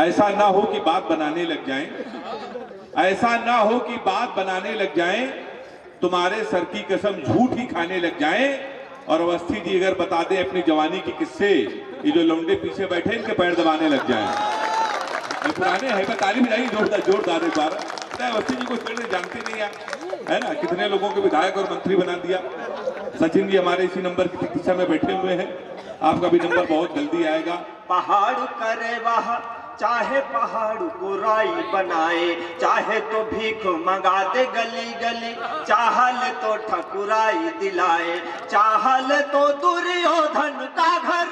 ऐसा ना हो कि बात बनाने लग जाएं, ऐसा ना हो कि बात बनाने लग जाएं, तुम्हारे सर की कसम झूठ ही खाने लग जाएं। और अवस्थी जी अगर बता दें अपनी जवानी के किस्से, ये जो लौंडे पीछे बैठे इनके पैर दबाने लग जाएं। ये पुराने हैं, ताली बजाइए जोरदार एक बार। अवस्थी जी को इसलिए जानते नहीं है ना, कितने लोगों के विधायक और मंत्री बना दिया। सचिन जी हमारे इसी नंबर की प्रतीक्षा में बैठे हुए हैं, आपका भी नंबर बहुत जल्दी आएगा। पहाड़ करे वह चाहे पहाड़ को राई बनाए, चाहे तो भीख मंगा दे गली गली, चाहल तो ठकुराई दिलाए, चाहल तो दुर्योधन का घर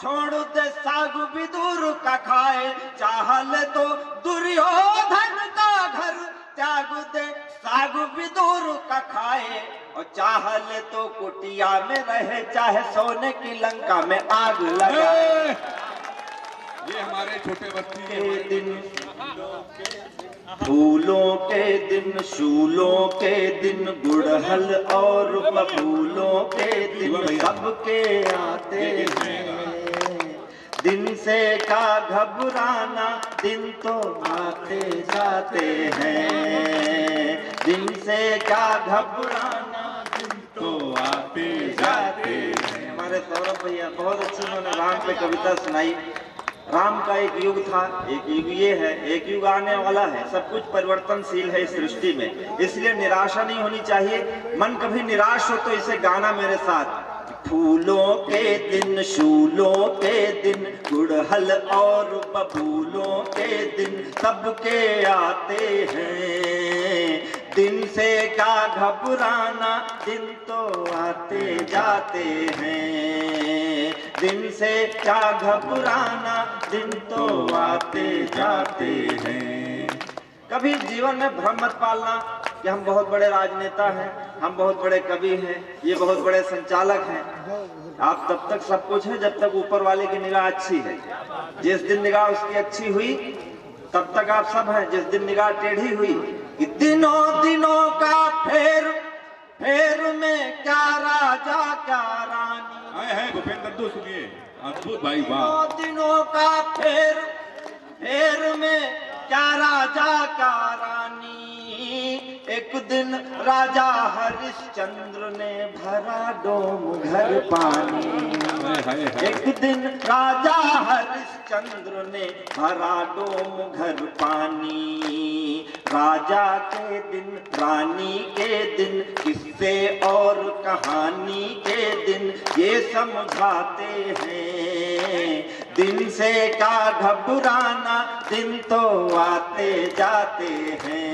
छोड़ दे साग विदुर का खाए, चाहल तो दुर्योधन का घर त्याग दे साग विदुर का खाए, और चाहल तो कुटिया में रहे चाहे सोने की लंका में आग लगाए। ये हमारे छोटे बस्ती के दिन फूलों के दिन, शूलों के दिन, गुड़हल और बबूलों के दिन सबके आते हैं। दिन से का घबराना, दिन तो आते जाते हैं। दिन से क्या घबराना, दिन तो आते जाते हैं। हमारे सौरभ भैया बहुत अच्छी उन्होंने राम पे कविता सुनाई। राम का एक युग था, एक युग ये है, एक युग आने वाला है। सब कुछ परिवर्तनशील है इस सृष्टि में, इसलिए निराशा नहीं होनी चाहिए। मन कभी निराश हो तो इसे गाना मेरे साथ। फूलों के दिन, शूलों के दिन, गुड़हल और बबूलों के दिन सबके आते हैं। दिन से क्या घबराना, दिन तो आते जाते हैं। दिन से क्या घबराना, दिन तो आते जाते हैं। कभी जीवन में भ्रम मत पालना कि हम बहुत बड़े राजनेता हैं, हम बहुत बड़े कवि हैं, ये बहुत बड़े संचालक हैं। आप तब तक सब कुछ है जब तक ऊपर वाले की निगाह अच्छी है। जिस दिन निगाह उसकी अच्छी हुई तब तक आप सब हैं। जिस दिन निगाह टेढ़ी हुई कि दिनों दिनों का फेर, फेर में क्या राजा क्या रानी। है भूपेंद्र दो सुनिए, अद्भुत भाई, वाह। दिनों का फेर, फेर में क्या राजा क्या रानी। एक दिन राजा हरिश्चंद्र ने भरा डोम घर पानी। एक दिन राजा हरिश्चंद्र ने भरा डोम घर पानी। राजा के दिन, रानी के दिन, किस्से और कहानी के दिन ये समझाते हैं। दिन से क्या घबराना, दिन तो आते जाते हैं।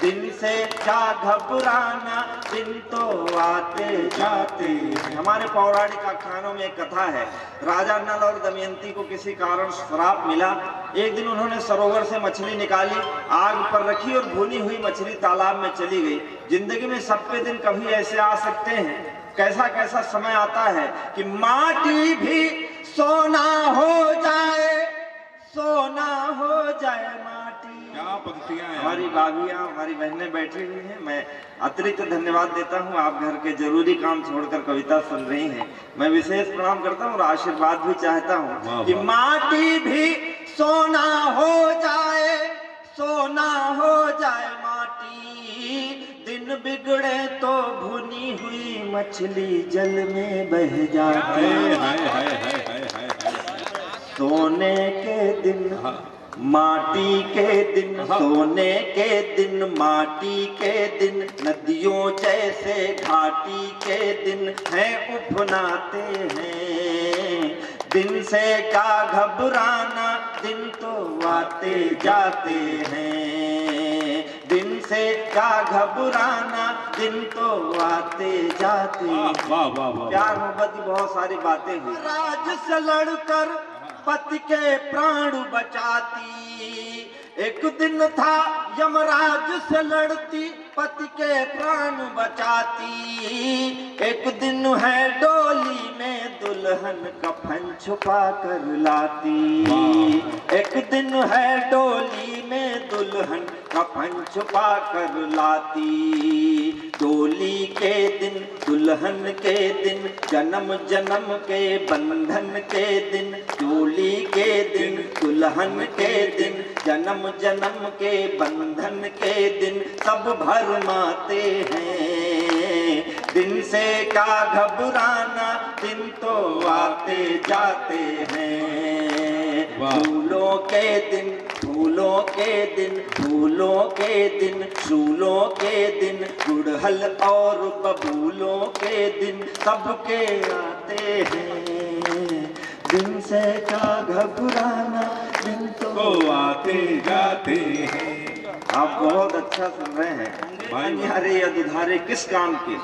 दिन से क्या घबराना, दिन तो आते जाते हैं। हमारे पौराणिक आख्यानों में एक कथा है। राजा नल और दमयंती को किसी कारण श्राप मिला। एक दिन उन्होंने सरोवर से मछली निकाली, आग पर रखी और भुनी हुई मछली तालाब में चली गई। जिंदगी में सबके दिन कभी ऐसे आ सकते हैं, कैसा कैसा समय आता है कि माटी भी सोना हो जाए, सोना हो जाए माटी। क्या पंक्तियां हैं। हमारी भाभियां, हमारी बहनें बैठी हुई हैं। मैं अतिरिक्त धन्यवाद देता हूं, आप घर के जरूरी काम छोड़कर कविता सुन रही हैं। मैं विशेष प्रणाम करता हूं और आशीर्वाद भी चाहता हूं कि माटी भी सोना हो जाए, सोना हो जाए माटी। दिन बिगड़े तो भुनी हुई मछली जल में बह जाती। सोने के दिन, माटी के दिन, सोने के दिन, माटी के दिन, नदियों जैसे घाटी के दिन हैं उफनाते हैं। दिन से क्या घबराना, दिन तो आते जाते हैं। दिन से क्या घबराना, दिन तो आते जाते हैं। प्यार मोहब्बत की बहुत सारी बातें हुई। राज से लड़कर पति के प्राण बचाती, एक दिन था यमराज से लड़ती, पति के प्राण बचाती। एक दिन है डोली में दुल्हन कफन छुपा कर लाती। एक दिन है डोली में दुल्हन कफन छुपा कर लाती। डोली के दिन, दुल्हन के दिन, जन्म जन्म के बंधन के दिन, डोली के दिन, दुल्हन के दिन, जन्म जन्म के बंधन के दिन, सब भरमाते हैं। दिन से क्या घबराना, दिन तो आते जाते हैं। फूलों के दिन, फूलों के दिन, फूलों के दिन, फूलों के दिन, गुड़हल और बबूलों के दिन, सबके आते हैं। दिन से क्या घबराना, दिन तो आते जाते हैं। आप बहुत अच्छा सुन रहे हैं। अन्यारे अधुधारे किस काम के,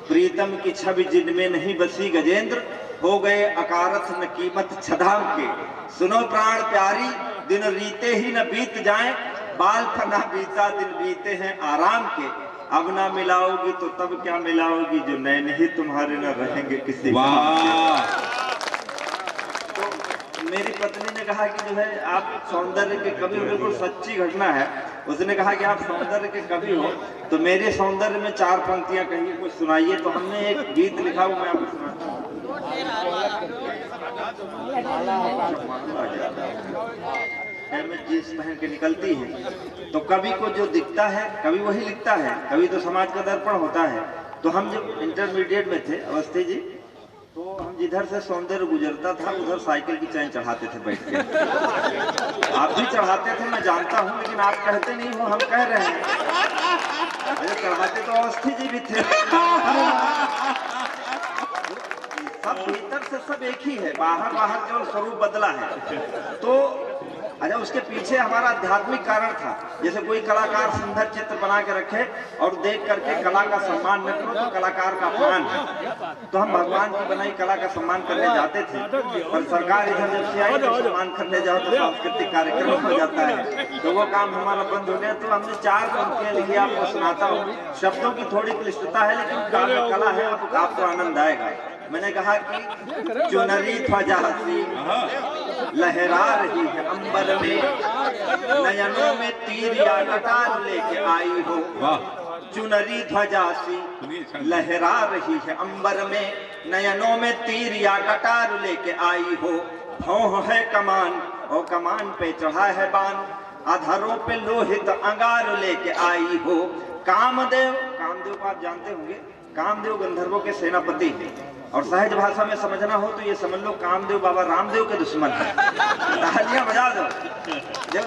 प्रीतम की छवि जिनमें नहीं बसी गजेंद्र, हो गए अकारथ न कीमत छदाम के। सुनो प्राण प्यारी, दिन रीते ही न बीत जाएं, बाल फना बीता दिन बीते हैं आराम के। अब ना मिलाओगी तो तब क्या मिलाओगी, जो नैन ही तुम्हारे न रहेंगे किसी काम के। तो मेरी पत्नी ने कहा कि जो है आप सौंदर्य के कवि हो, बिल्कुल सच्ची घटना है। उसने कहा कि आप सौंदर्य के कवि हो, तो मेरे सौंदर्य में 4 पंक्तियां कहिए, कुछ सुनाइए। तो हमने एक गीत लिखा, वो मैं आपको सुनाता हूँ। जींस पहन के निकलती है, तो कवि को जो दिखता है कवि वही लिखता है। कवि तो समाज का दर्पण होता है। तो हम जब इंटरमीडिएट में थे अवस्थी जी, तो हम जिधर से सौंदर्य गुजरता था उधर साइकिल की चैन चढ़ाते थे बैठ के। आप भी चढ़ाते थे, मैं जानता हूँ, लेकिन आप कहते नहीं हो, हम कह रहे हैं। अरे चढ़ाते तो अवस्थी जी भी थे। सब भीतर से सब एक ही है, बाहर बाहर केवल स्वरूप बदला है। तो अच्छा, उसके पीछे हमारा आध्यात्मिक कारण था। जैसे कोई कलाकार सुंदर चित्र बना के रखे और देख करके कला का सम्मान न करो तो कलाकार का अपमान है। तो हम भगवान की बनाई कला का सम्मान करने जाते थे, पर सरकार इधर जब से आई तो सम्मान करने जाओ तो सांस्कृतिक कार्यक्रम हो जाता है, तो वो काम हमारा बंद हो गया। तो हमने 4 पंक्तियां लिखी, आपको सुनाता हूँ। शब्दों की थोड़ी क्लिष्टता है, लेकिन कला है, आपको आनंद आएगा। मैंने कहा कि चुनरी ध्वजा सी लहरा रही है अंबर में, नयनों में तीर या कटार लेके आई हो। चुनरी ध्वजा सी लहरा रही है अंबर में, नयनों में तीर या कटार लेके आई हो। भौं है कमान और कमान पे चढ़ा है बाण, अधरों पे लोहित अंगार लेके आई हो। कामदेव, कामदेव को आप जानते होंगे, कामदेव गंधर्वों के सेनापति हैं। और सहज भाषा में समझना हो तो ये समझ लो कामदेव बाबा रामदेव के दुश्मन है। तालियां बजा दो। जब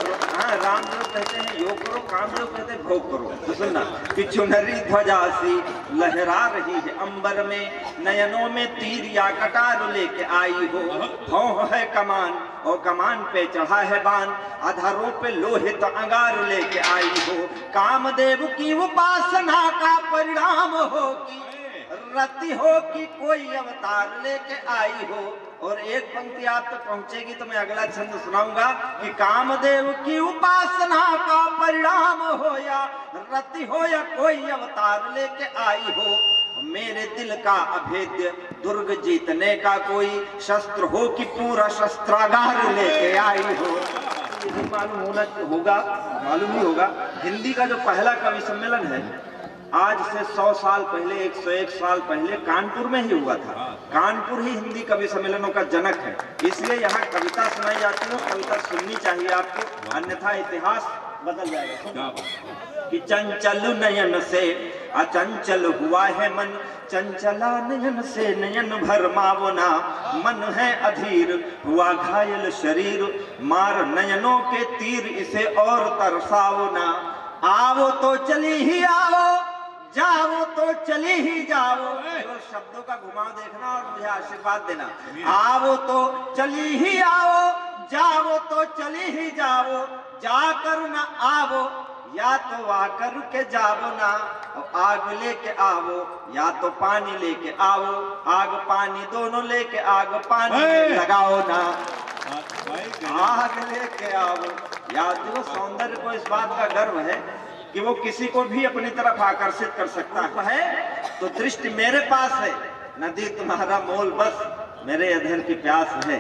रामदेव कहते हैं योग करो, कामदेव कहते हैं भोग करो। तो सुनना कि चुनरी ध्वजा सी लहरा रही है अंबर में, नयनों में तीर या कटार लेके आई हो। भौं है कमान और कमान पे चढ़ा है बाण, अधरों पे लोहित अंगार लेके आई हो। कामदेव की उपासना का परिणाम हो कि रति हो कि कोई अवतार लेके आई हो। और एक पंक्ति आप तक पहुंचेगी तो मैं अगला छंद सुनाऊंगा कि कामदेव की उपासना का परिणाम हो या रति हो या कोई अवतार लेके आई हो। मेरे दिल का अभेद्य दुर्ग जीतने का कोई शस्त्र हो कि पूरा शस्त्रागार लेके आई हो। मालूम होगा, मालूम ही होगा, हिंदी का जो पहला कवि सम्मेलन है आज से 100 साल पहले, 101 साल पहले कानपुर में ही हुआ था। कानपुर ही हिंदी कवि सम्मेलनों का जनक है, इसलिए यहाँ कविता सुनाई जाती है। कविता सुननी चाहिए आपको, अन्यथा इतिहास बदल जाएगा। कि चंचल नयन से अचंचल हुआ है मन, चंचला नयन से नयन भरमावो ना। मन है अधीर हुआ घायल शरीर, मार नयनों के तीर इसे और तरसाओ ना। आओ तो चली ही आओ, जाओ तो चली ही जाओ। केवल शब्दों का घुमाव देखना और मुझे आशीर्वाद देना। आओ तो चली ही आओ, जाओ तो चली ही जाओ। जाकर न आओ या तो आकर के जाओ ना। आग लेके आओ या तो पानी लेके आओ, आग पानी दोनों लेके आग पानी लगाओ ना। आग लेके आओ या जो सौंदर्य को इस बात का गर्व है कि वो किसी को भी अपनी तरफ आकर्षित कर सकता है। तो दृष्टि मेरे पास है, नदी तुम्हारा मोल बस मेरे अधर की प्यास है।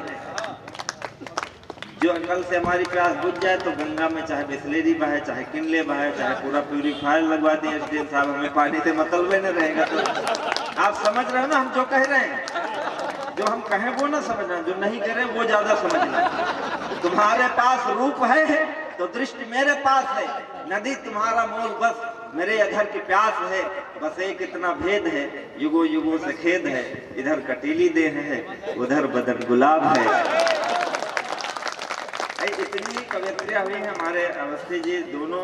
जो कल से हमारी प्यास बुझ जाए तो गंगा में चाहे बिस्लेरी बहे, चाहे किनले बहे, चाहे पूरा प्यूरीफायर लगवा दें एसडीएम साहब, हमें पानी से मतलब नहीं रहेगा। तो आप समझ रहे हो ना हम जो कह रहे हैं, जो हम कहें वो ना समझना, जो नहीं करें वो ज्यादा समझना। तुम्हारे पास रूप है तो दृष्टि मेरे पास है, नदी तुम्हारा मोल बस मेरे अधर की प्यास है, बस एक इतना भेद है, युगों युगों से खेद है, इधर कटीली देह है, उधर बदन गुलाब है। इतनी कवियत्रियाँ हुई हैं। हमारे अवस्थी जी दोनों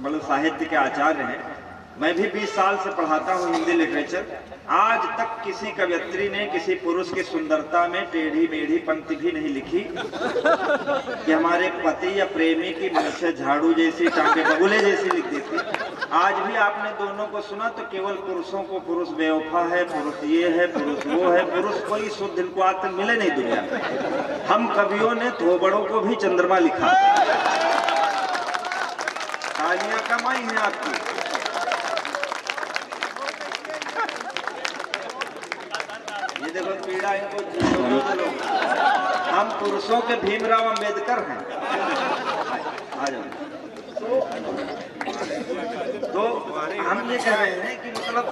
मतलब साहित्य के आचार्य हैं। मैं भी 20 साल से पढ़ाता हूँ हिंदी लिटरेचर। आज तक किसी कवियत्री ने किसी पुरुष की सुंदरता में टेढ़ी मेढ़ी पंक्ति भी नहीं लिखी कि हमारे पति या प्रेमी की मूछें झाड़ू जैसी, टांगे बगुले जैसी लिख देती। आज भी आपने दोनों को सुना तो केवल पुरुषों को पुरुष बेवफा है, पुरुष ये है, पुरुष वो है, पुरुष कोई शुद्ध इनको आज तक मिले नहीं दुनिया में। हम कवियों ने थोबड़ों को भी चंद्रमा लिखा। तालियां कमाई हैं आपकी। ये देखो पीड़ा इनको। हम पुरुषों के भीमराव अंबेडकर हैं। आ जाओ। तो हम ये कह रहे हैं कि मतलब